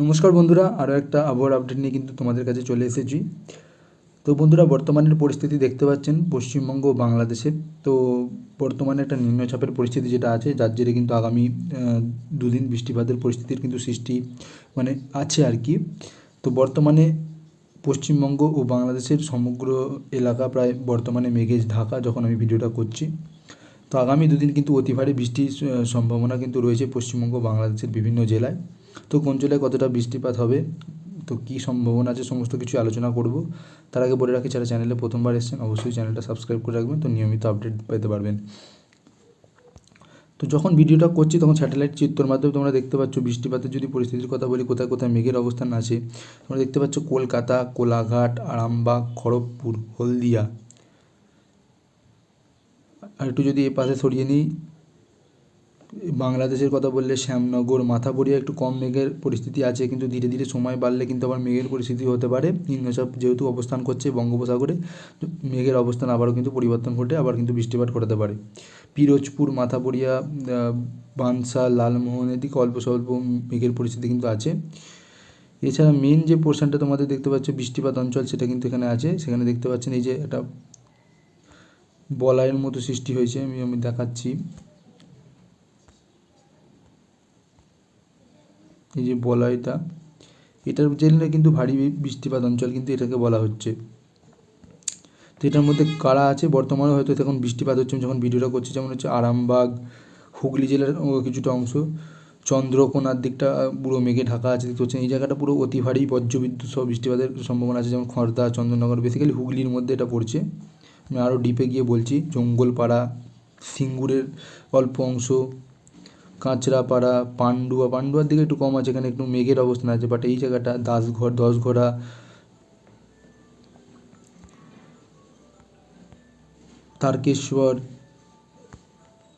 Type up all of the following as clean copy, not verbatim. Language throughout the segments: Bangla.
নমস্কার বন্ধুরা, আরও একটা আবহাওয়ার আপডেট নিয়ে কিন্তু তোমাদের কাছে চলে এসেছি। তো বন্ধুরা, বর্তমানের পরিস্থিতি দেখতে পাচ্ছেন পশ্চিমবঙ্গ ও বাংলাদেশে। তো বর্তমানে একটা নিম্নচাপের পরিস্থিতি যেটা আছে, যার জেরে কিন্তু আগামী দুদিন বৃষ্টিপাতের পরিস্থিতির কিন্তু সৃষ্টি মানে আছে আর কি। তো বর্তমানে পশ্চিমবঙ্গ ও বাংলাদেশের সমগ্র এলাকা প্রায় বর্তমানে মেঘে ঢাকা যখন আমি ভিডিওটা করছি। তো আগামী দুদিন কিন্তু অতি ভারী বৃষ্টির সম্ভাবনা কিন্তু রয়েছে পশ্চিমবঙ্গ বাংলাদেশের বিভিন্ন জেলায়। তো কোন জেলায় কতটা বৃষ্টিপাত হবে, তো কী সম্ভাবনা আছে, সমস্ত কিছু আলোচনা করব। তার আগে বলে রাখি, যারা চ্যানেলে প্রথমবার এসেছেন অবশ্যই চ্যানেলটা সাবস্ক্রাইব করে রাখবেন, তো নিয়মিত আপডেট পেতে পারবেন। তো যখন ভিডিওটা করছি তখন স্যাটেলাইট চিত্রের মাধ্যমে তোমরা দেখতে পাচ্ছ বৃষ্টিপাতের যদি পরিস্থিতির কথা বলি, কোথায় কোথায় মেঘের অবস্থান আছে। তোমরা দেখতে পাচ্ছ কলকাতা, কোলাঘাট, আরামবাগ, খড়গপুর, হলদিয়া। আর একটু যদি এ পাশে সরিয়ে নিই, বাংলাদেশের কথা বললে শ্যামনগর, মাথাপড়িয়া একটু কম মেঘের পরিস্থিতি আছে, কিন্তু ধীরে ধীরে সময় বাড়লে কিন্তু আবার মেঘের পরিস্থিতি হতে পারে। নিম্নচাপ যেহেতু অবস্থান করছে বঙ্গোপসাগরে, মেঘের অবস্থান আবারও কিন্তু পরিবর্তন ঘটে আবার কিন্তু বৃষ্টিপাত ঘটাতে পারে। পিরোজপুর, মাথাপড়িয়া, বানসা, লালমোহন এদিকে অল্প স্বল্প মেঘের পরিস্থিতি কিন্তু আছে। এছাড়া মেন যে পোর্শনটা তোমাদের দেখতে পাচ্ছ বৃষ্টিপাত অঞ্চল, সেটা কিন্তু এখানে আছে। সেখানে দেখতে পাচ্ছেন এই যে একটা বলয়ের মতো সৃষ্টি হয়েছে, আমি দেখাচ্ছি। এই যে বলয়টা, এটার জন্য কিন্তু ভারী বৃষ্টিপাত অঞ্চল কিন্তু এটাকে বলা হচ্ছে। তো এটার মধ্যে কারা আছে, বর্তমানে হয়তো এখন বৃষ্টিপাত হচ্ছে যখন ভিডিওটা করছি, যেমন হচ্ছে আরামবাগ, হুগলি জেলার কিছুটা অংশ, চন্দ্রকোনার দিকটা পুরো মেঘে ঢাকা আছে দেখতে পাচ্ছেন। এই জায়গাটা পুরো অতি ভারী বজ্রবিদ্যুৎ সহ বৃষ্টিপাতের সম্ভাবনা আছে, যেমন খড়দা, চন্দননগর, বেসিক্যালি হুগলির মধ্যে এটা পড়ছে। আমি আরও ডিপে গিয়ে বলছি, জঙ্গলপাড়া, সিঙ্গুরের অল্প অংশ, কাঁচরাপাড়া, পান্ডুয়ার দিকে একটু কম আছে, এখানে একটু মেঘের অবস্থান আছে। বাট এই জায়গাটা দশঘোড়া, তারকেশ্বর,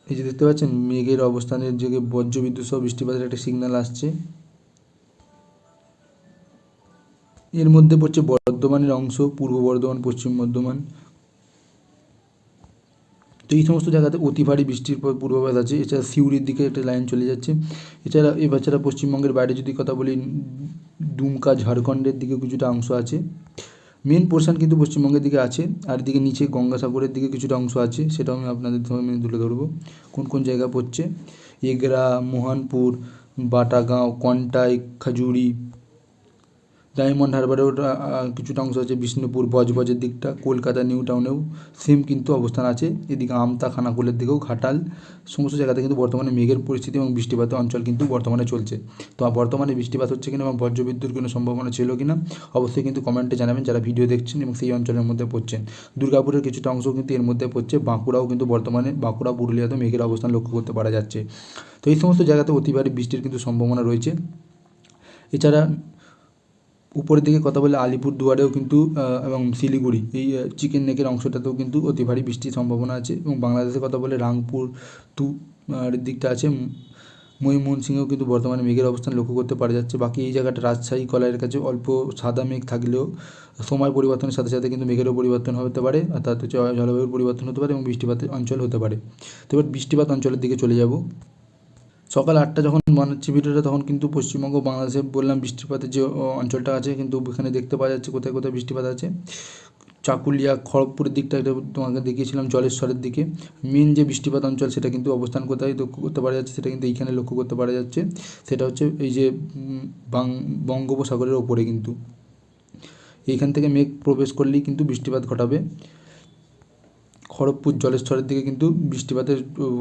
এই যে দেখতে পাচ্ছেন মেঘের অবস্থানের যে বজ্রবিদ্যুৎ সহ বৃষ্টিপাতের একটা সিগন্যাল আসছে। এর মধ্যে পড়ছে বর্ধমানের অংশ, পূর্ব বর্ধমান, পশ্চিম বর্ধমান। তো এই সমস্ত জায়গাতে অতি ভারী বৃষ্টির পূর্বাভাস আছে। এছাড়া সিউড়ির দিকে একটা লাইন চলে যাচ্ছে। এছাড়া পশ্চিমবঙ্গের বাইরে যদি কথা বলি, দুমকা, ঝাড়খণ্ডের দিকে কিছুটা অংশ আছে। মেন পোর্শন কিন্তু পশ্চিমবঙ্গের দিকে আছে, আর এদিকে নিচে গঙ্গাসাগরের দিকে কিছুটা অংশ আছে, সেটাও আমি আপনাদের সামনে তুলে ধরবো কোন কোন জায়গা পড়ছে। এগরা, মোহনপুর, বাটাগাঁও, কন্টাই, খাজুরি, ডায়মন্ড হারবারেও কিছুটা অংশ আছে, বিষ্ণুপুর, বজবজের দিকটা, কলকাতা নিউ টাউনেও সেম কিন্তু অবস্থান আছে। এদিকে আমতা, খানাকুলের দিকেও, ঘাটাল, সমস্ত জায়গাতে কিন্তু বর্তমানে মেঘের পরিস্থিতি এবং বৃষ্টিপাতের অঞ্চল কিন্তু বর্তমানে চলছে। তো বর্তমানে বৃষ্টিপাত হচ্ছে কিনা এবং বজ্রবিদ্যুৎ কোনো সম্ভাবনা ছিল কিনা অবশ্যই কিন্তু কমেন্টে জানাবেন, যারা ভিডিও দেখছেন এবং সেই অঞ্চলের মধ্যে পড়ছেন। দুর্গাপুরের কিছুটা অংশ কিন্তু এর মধ্যে পড়ছে, বাঁকুড়াও কিন্তু বর্তমানে, বাঁকুড়া, পুরুলিয়াতেও মেঘের অবস্থান লক্ষ্য করতে পারা যাচ্ছে। তো এই সমস্ত জায়গাতে অতি ভারী বৃষ্টির কিন্তু সম্ভাবনা রয়েছে। এছাড়া উপরের দিকে কথা বলে আলিপুরদুয়ারেও কিন্তু এবং শিলিগুড়ি, এই চিকেন নেকের অংশটাতেও কিন্তু অতি ভারী বৃষ্টির সম্ভাবনা আছে। এবং বাংলাদেশের কথা বলে রাংপুর আর দিকটা আছে, ময়মনসিংহেও কিন্তু বর্তমানে মেঘের অবস্থান লক্ষ্য করতে পারা যাচ্ছে। বাকি এই জায়গাটা রাজশাহী, কলাইয়ের কাছে অল্প সাদা মেঘ থাকলেও সময় পরিবর্তনের সাথে সাথে কিন্তু মেঘেরও পরিবর্তন হতে পারে, অর্থাৎ জলবায়ুর পরিবর্তন হতে পারে এবং বৃষ্টিপাতের অঞ্চল হতে পারে। তো এবার বৃষ্টিপাত অঞ্চলের দিকে চলে যাব। সকাল 8টা যখন বানাচ্ছি ভিডিওটা, তখন কিন্তু পশ্চিমবঙ্গ, বাংলাদেশে বললাম বৃষ্টিপাতের যে অঞ্চলটা আছে, কিন্তু এখানে দেখতে পাওয়া যাচ্ছে কোথায় কোথায় বৃষ্টিপাত আছে। চাকুলিয়া, খড়গপুরের দিকটা এটা তোমাকে দেখিয়েছিলাম, জলেশ্বরের দিকে। মেন যে বৃষ্টিপাত অঞ্চল সেটা কিন্তু অবস্থান কোথায় লক্ষ্য করতে পারা যাচ্ছে, সেটা কিন্তু এইখানে লক্ষ্য করতে পারা যাচ্ছে। সেটা হচ্ছে এই যে বঙ্গোপসাগরের ওপরে, কিন্তু এইখান থেকে মেঘ প্রবেশ করলেই কিন্তু বৃষ্টিপাত ঘটাবে। খড়গপুর, জলেশ্বরের দিকে কিন্তু বৃষ্টিপাতের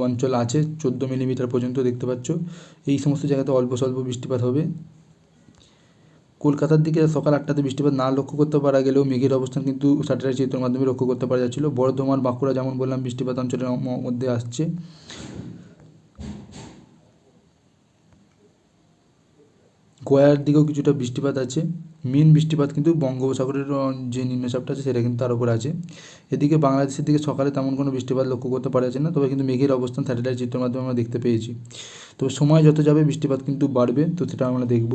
অঞ্চল আছে, 14 মিলিমিটার পর্যন্ত দেখতে পাচ্ছ। এই সমস্ত জায়গাতে অল্প স্বল্প বৃষ্টিপাত হবে। কলকাতার দিকে সকাল 8টাতে বৃষ্টিপাত না লক্ষ্য করতে পারা গেলেও মেঘের অবস্থান কিন্তু স্যাটেলাইট চিত্রের মাধ্যমে লক্ষ্য করতে পারা যাচ্ছিল। বর্ধমান, বাঁকুড়া যেমন বললাম বৃষ্টিপাত অঞ্চলের মধ্যে আসছে। গয়ার দিকেও কিছুটা বৃষ্টিপাত আছে। মেন বৃষ্টিপাত কিন্তু বঙ্গোপসাগরের যে নিম্নচাপটা আছে সেটা কিন্তু তার উপরে আছে। এদিকে বাংলাদেশের দিকে সকালে তেমন কোনো বৃষ্টিপাত লক্ষ্য করতে পারা যাচ্ছে না, তবে কিন্তু মেঘের অবস্থান স্যাটেলাইট চিত্রের মাধ্যমে আমরা দেখতে পেয়েছি। তবে সময় যত যাবে বৃষ্টিপাত কিন্তু বাড়বে, তো সেটা আমরা দেখব।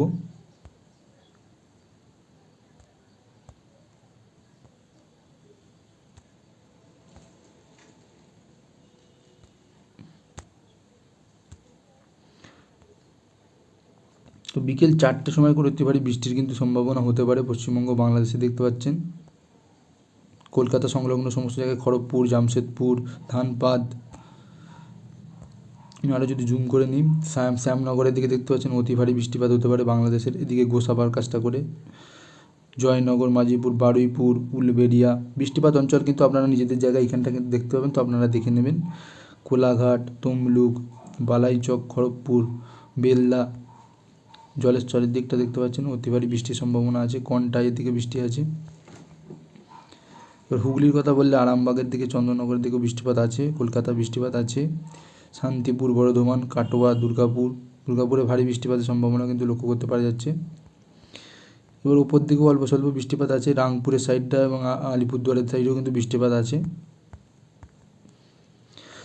তো বিকেল 4টের সময় করে অতি ভারী বৃষ্টির কিন্তু সম্ভাবনা হতে পারে পশ্চিমবঙ্গ বাংলাদেশে, দেখতে পাচ্ছেন কলকাতা সংলগ্ন সমস্ত জায়গায়, খড়গপুর, জামশেদপুর, ধানবাদ। আমি আরও যদি জুম করে নিই, শ্যামনগরের দিকে দেখতে পাচ্ছেন অতি ভারী বৃষ্টিপাত হতে পারে বাংলাদেশের এদিকে গোসাবার কাজটা করে, জয়নগর, মাজিপুর, বারুইপুর, উলবেড়িয়া বৃষ্টিপাত অঞ্চল কিন্তু আপনারা নিজেদের জায়গায় এখানটা কিন্তু দেখতে পাবেন, তো আপনারা দেখে নেবেন। কোলাঘাট, তমলুক, বালাইচক, খড়গপুর, বেল্লা, জলেশ্বরের দিকটা দেখতে পাচ্ছেন অতি ভারী বৃষ্টির সম্ভাবনা আছে, কন্টাইয়ের দিকে বৃষ্টি আছে। এবার হুগলির কথা বললে আরামবাগের দিকে, চন্দননগরের দিকেও বৃষ্টিপাত আছে, কলকাতা বৃষ্টিপাত আছে, শান্তিপুর, বর্ধমান, কাটোয়া, দুর্গাপুরে ভারী বৃষ্টিপাতের সম্ভাবনা কিন্তু লক্ষ্য করতে পারা যাচ্ছে। এবার উপর দিকেও অল্প স্বল্প বৃষ্টিপাত আছে, রাংপুরের সাইডটা এবং আলিপুরদুয়ারের সাইডেও কিন্তু বৃষ্টিপাত আছে।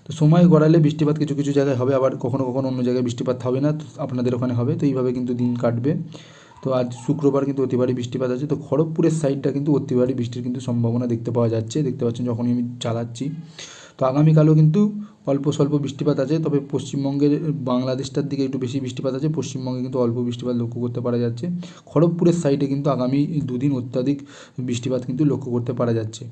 তো সময় গড়ালে বৃষ্টিপাত কিছু কিছু জায়গায় হবে, আবার কখনো কখনো অন্য জায়গায় বৃষ্টিপাত হবে না, তো আপনাদের ওখানে হবে, তো এইভাবে কিন্তু দিন কাটবে। তো আজ শুক্রবার কিন্তু অতি ভারী বৃষ্টিপাত আছে, তো খড়গপুরের সাইডটা কিন্তু অতি ভারী বৃষ্টির কিন্তু সম্ভাবনা দেখতে পাওয়া যাচ্ছে, দেখতে পাচ্ছেন যখনই আমি চালাচ্ছি। তো আগামীকালও কিন্তু অল্প স্বল্প বৃষ্টিপাত আছে, তবে পশ্চিমবঙ্গের বাংলাদেশটার দিকে একটু বেশি বৃষ্টিপাত আছে, পশ্চিমবঙ্গে কিন্তু অল্প বৃষ্টিপাত লক্ষ্য করতে পারা যাচ্ছে। খড়গপুরের সাইডে কিন্তু আগামী দুদিন অত্যাধিক বৃষ্টিপাত কিন্তু লক্ষ্য করতে পারা যাচ্ছে।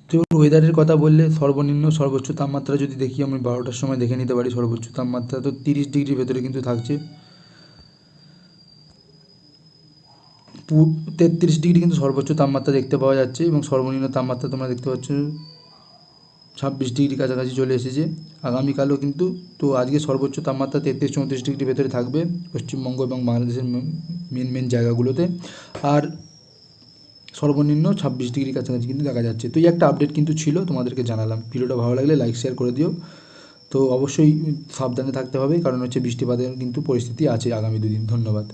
তো ওয়েদারের কথা বললে সর্বনিম্ন সর্বোচ্চ তাপমাত্রা যদি দেখি, আমি 12টার সময় দেখে নিতে পারি সর্বোচ্চ তাপমাত্রা, তো 30 ডিগ্রির ভেতরে কিন্তু থাকছে। 33 ডিগ্রি কিন্তু সর্বোচ্চ তাপমাত্রা দেখতে পাওয়া যাচ্ছে, এবং সর্বনিম্ন তাপমাত্রা তোমরা দেখতে পাচ্ছ 26 ডিগ্রি কাছাকাছি চলে এসেছে আগামীকালও কিন্তু। তো আজকে সর্বোচ্চ তাপমাত্রা 33-34 ডিগ্রির ভেতরে থাকবে পশ্চিমবঙ্গ এবং বাংলাদেশের মেন জায়গাগুলোতে, আর সর্বনিম্ন 26 ডিগ্রি কাছাকাছি কিন্তু দেখা যাচ্ছে। তো এই একটা আপডেট কিন্তু ছিল, তোমাদেরকে জানালাম। ভিডিওটা ভালো লাগলে লাইক শেয়ার করে দিও। তো অবশ্যই সাবধানে থাকতে হবে, কারণ হচ্ছে বৃষ্টিপাতের কিন্তু পরিস্থিতি আছে আগামী দুদিন। ধন্যবাদ।